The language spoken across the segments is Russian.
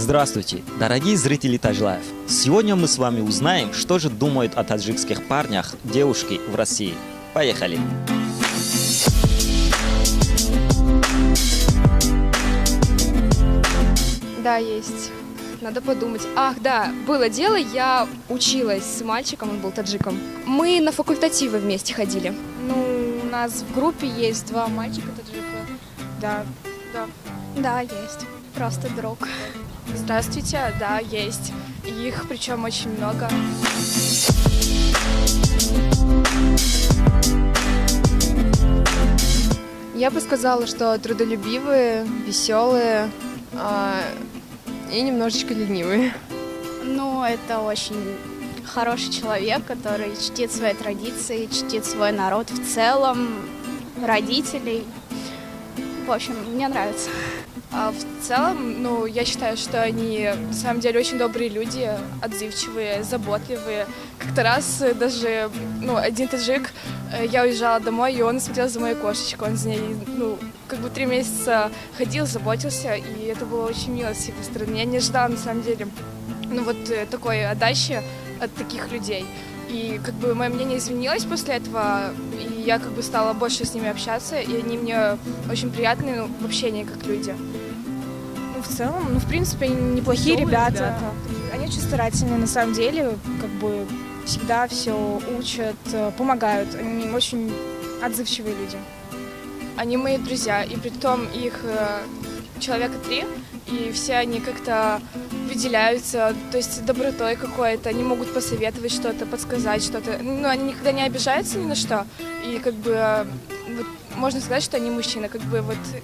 Здравствуйте, дорогие зрители Taj Life. Сегодня мы с вами узнаем, что же думают о таджикских парнях девушки в России. Поехали! Да, есть. Надо подумать. Ах, да, было дело, я училась с мальчиком, он был таджиком. Мы на факультативы вместе ходили. Ну, у нас в группе есть два мальчика таджика. Да. Да, есть. Просто друг. Здравствуйте, да, есть. Их причем очень много. Я бы сказала, что трудолюбивые, веселые и немножечко ленивые. Ну, это очень хороший человек, который чтит свои традиции, чтит свой народ в целом, родителей. В общем, мне нравится. А в целом, я считаю, что они на самом деле очень добрые люди, отзывчивые, заботливые. Как-то раз даже, один таджик, я уезжала домой, и он смотрел за моей кошечкой, он за ней, 3 месяца ходил, заботился, и это было очень мило с его стороны. Я не ожидала, на самом деле, такой отдачи от таких людей. И мое мнение изменилось после этого, и я стала больше с ними общаться, и они мне очень приятны в общении как люди. В целом, в принципе, они неплохие ребята. Они очень старательные, на самом деле, всегда все учат, помогают. Они очень отзывчивые люди. Они мои друзья, и притом их человека 3, и все они как-то выделяются, то есть добротой какой-то, они могут посоветовать что-то, подсказать что-то. Они никогда не обижаются ни на что, и можно сказать, что они мужчины.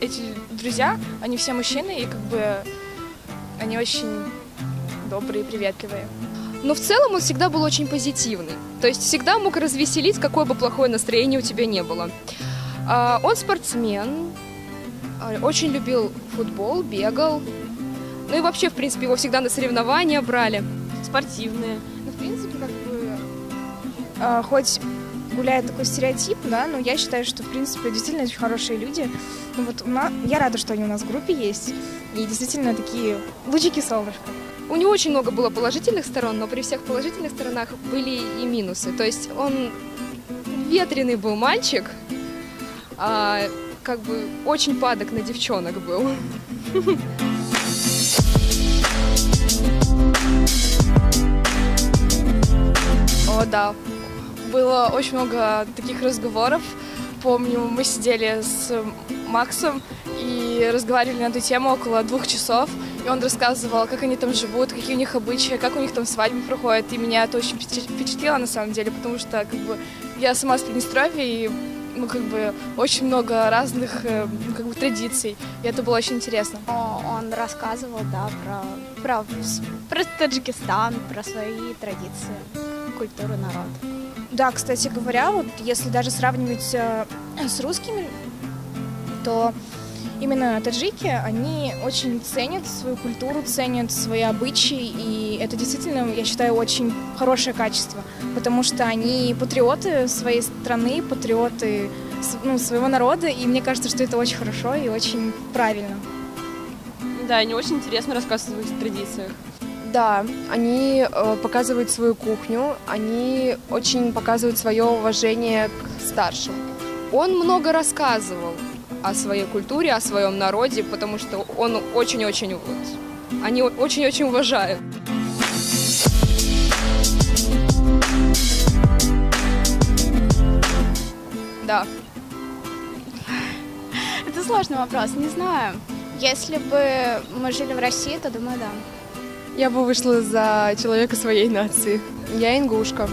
Эти друзья, они все мужчины, и они очень добрые, приветливые. Но в целом он всегда был очень позитивный. То есть всегда мог развеселить, какое бы плохое настроение у тебя не было. Он спортсмен, очень любил футбол, бегал. Ну и вообще, в принципе, его всегда на соревнования брали. Спортивные. В принципе, хоть гуляет такой стереотип, да, но я считаю, что, в принципе, действительно очень хорошие люди. Я рада, что они у нас в группе есть. И действительно такие лучики солнышка. У него очень много было положительных сторон, но при всех положительных сторонах были и минусы. То есть он ветреный был мальчик, очень падок на девчонок был. О, да. Было очень много таких разговоров. Помню, мы сидели с Максом и разговаривали на эту тему около 2 часов. И он рассказывал, как они там живут, какие у них обычаи, как у них там свадьбы проходят. И меня это очень впечатлило на самом деле, потому что я сама с Приднестровья, и очень много разных традиций. И это было очень интересно. Он рассказывал, да, про Таджикистан, про свои традиции, культуру народа. Да, кстати говоря, если даже сравнивать с русскими, то именно таджики, они очень ценят свою культуру, ценят свои обычаи, и это действительно, я считаю, очень хорошее качество, потому что они патриоты своей страны, патриоты своего народа, и мне кажется, что это очень хорошо и очень правильно. Да, они очень интересно рассказывают о своих традициях. Да, они показывают свою кухню, они очень показывают свое уважение к старшим. Он много рассказывал о своей культуре, о своем народе, потому что он очень-очень, они очень-очень уважают. Да. Это сложный вопрос, не знаю. Если бы мы жили в России, то думаю, да. Я бы вышла за человека своей нации. Я ингушка.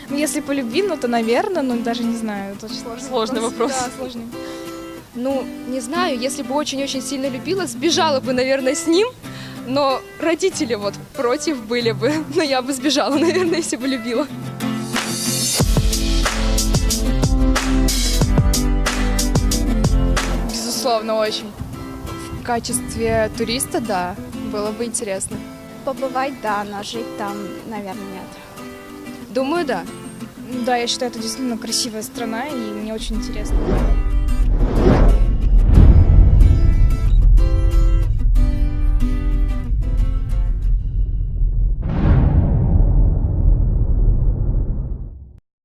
Если по любви, то, наверное, даже не знаю. Это очень сложный вопрос. Да, сложный. Не знаю, если бы очень-очень сильно любила, сбежала бы, наверное, с ним, но родители против были бы. Но я бы сбежала, наверное, если бы любила. Безусловно, очень. В качестве туриста, да, было бы интересно. Побывать, да, но жить там, наверное, нет. Думаю, да. Да, я считаю, это действительно красивая страна, и мне очень интересно.